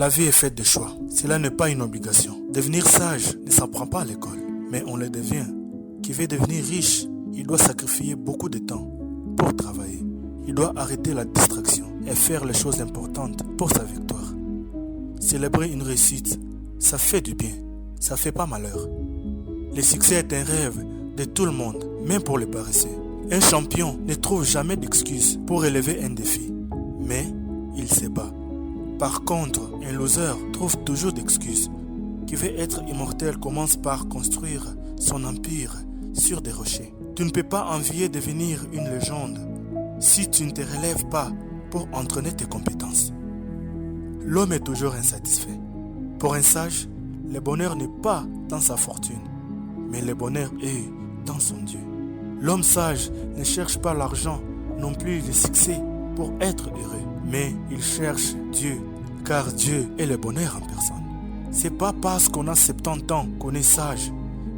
La vie est faite de choix. Cela n'est pas une obligation. Devenir sage ne s'apprend pas à l'école, mais on le devient. Qui veut devenir riche, il doit sacrifier beaucoup de temps pour travailler. Il doit arrêter la distraction et faire les choses importantes pour sa victoire. Célébrer une réussite, ça fait du bien, ça fait pas malheur. Le succès est un rêve de tout le monde, même pour les paresseux. Un champion ne trouve jamais d'excuses pour relever un défi, mais il se bat. Par contre, un loser trouve toujours d'excuses. Qui veut être immortel commence par construire son empire sur des rochers. Tu ne peux pas envier devenir une légende si tu ne te relèves pas pour entraîner tes compétences. L'homme est toujours insatisfait. Pour un sage, le bonheur n'est pas dans sa fortune, mais le bonheur est dans son Dieu. L'homme sage ne cherche pas l'argent, non plus le succès pour être heureux, mais il cherche Dieu, car Dieu est le bonheur en personne. C'est pas parce qu'on a 70 ans qu'on est sage,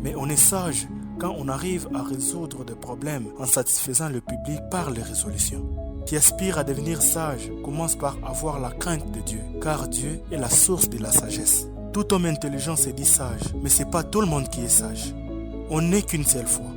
mais on est sage quand on arrive à résoudre des problèmes en satisfaisant le public par les résolutions. Qui aspire à devenir sage commence par avoir la crainte de Dieu, car Dieu est la source de la sagesse. Tout homme intelligent se dit sage, mais c'est pas tout le monde qui est sage. On n'est qu'une seule fois,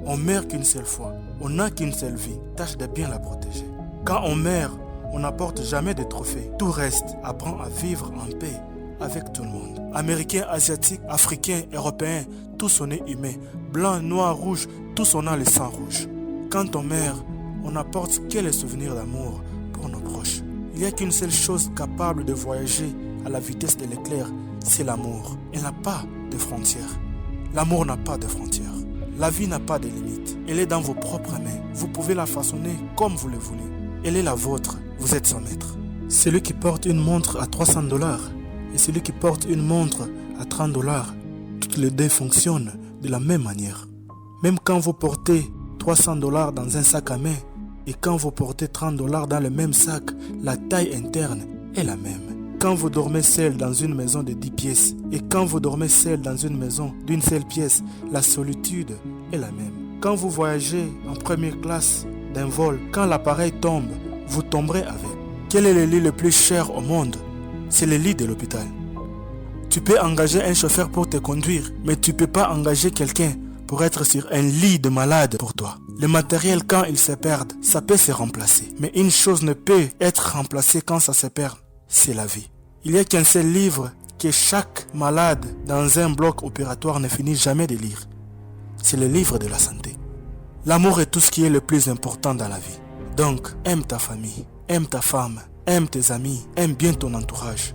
on meurt qu'une seule fois, on n'a qu'une seule vie, tâche de bien la protéger. Quand on meurt, on n'apporte jamais de trophées, tout reste, apprend à vivre en paix avec tout le monde. Américains, Asiatiques, Africains, Européens, tous on est humains, blanc, noir, rouge, tous on a le sang rouge. Quand on meurt, on n'apporte que les souvenirs d'amour pour nos proches. Il n'y a qu'une seule chose capable de voyager à la vitesse de l'éclair, c'est l'amour. Elle n'a pas de frontières. L'amour n'a pas de frontières. La vie n'a pas de limites. Elle est dans vos propres mains. Vous pouvez la façonner comme vous le voulez. Elle est la vôtre. Vous êtes son maître. Celui qui porte une montre à $300 et celui qui porte une montre à $30, toutes les deux fonctionnent de la même manière. Même quand vous portez $300 dans un sac à main et quand vous portez $30 dans le même sac, la taille interne est la même. Quand vous dormez seul dans une maison de 10 pièces et quand vous dormez seul dans une maison d'une seule pièce, la solitude est la même. Quand vous voyagez en première classe d'un vol, quand l'appareil tombe, vous tomberez avec. Quel est le lit le plus cher au monde? C'est le lit de l'hôpital. Tu peux engager un chauffeur pour te conduire, mais tu ne peux pas engager quelqu'un pour être sur un lit de malade pour toi. Le matériel, quand il se perd, ça peut se remplacer. Mais une chose ne peut être remplacée quand ça se perd, c'est la vie. Il n'y a qu'un seul livre que chaque malade dans un bloc opératoire ne finit jamais de lire. C'est le livre de la santé. L'amour est tout ce qui est le plus important dans la vie. Donc, aime ta famille, aime ta femme, aime tes amis, aime bien ton entourage.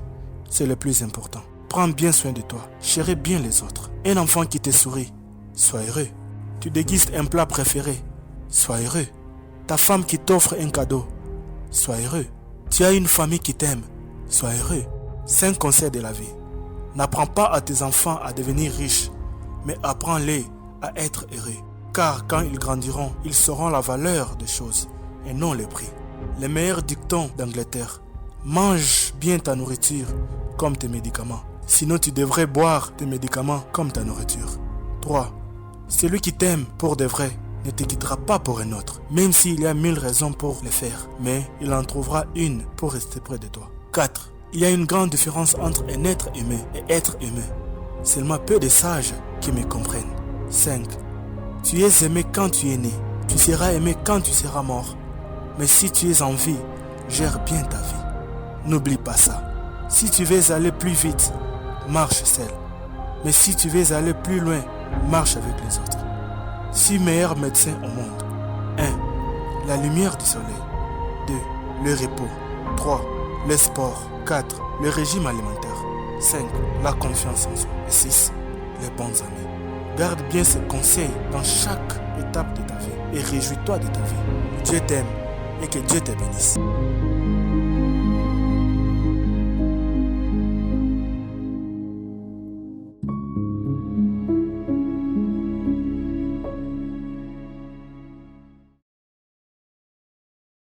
C'est le plus important. Prends bien soin de toi, chéris bien les autres. Un enfant qui te sourit, sois heureux. Tu dégustes un plat préféré, sois heureux. Ta femme qui t'offre un cadeau, sois heureux. Tu as une famille qui t'aime, sois heureux. 5 conseils de la vie. N'apprends pas à tes enfants à devenir riches, mais apprends-les à être heureux. Car quand ils grandiront, ils sauront la valeur des choses et non les prix. Les meilleurs dictons d'Angleterre. Mange bien ta nourriture comme tes médicaments. Sinon tu devrais boire tes médicaments comme ta nourriture. 3. Celui qui t'aime pour de vrai ne te quittera pas pour un autre, même s'il y a 1000 raisons pour le faire, mais il en trouvera une pour rester près de toi. 4. Il y a une grande différence entre un être humain et être humain. Seulement peu de sages qui me comprennent. 5. Tu es aimé quand tu es né. Tu seras aimé quand tu seras mort. Mais si tu es en vie, gère bien ta vie. N'oublie pas ça. Si tu veux aller plus vite, marche seul. Mais si tu veux aller plus loin, marche avec les autres. 6 meilleurs médecins au monde. 1. La lumière du soleil. 2. Le repos. 3. Le sport. 4. Le régime alimentaire. 5. La confiance en soi. Et 6. Les bons amis. Garde bien ces conseils dans chaque étape de ta vie et réjouis-toi de ta vie. Dieu t'aime et que Dieu te bénisse.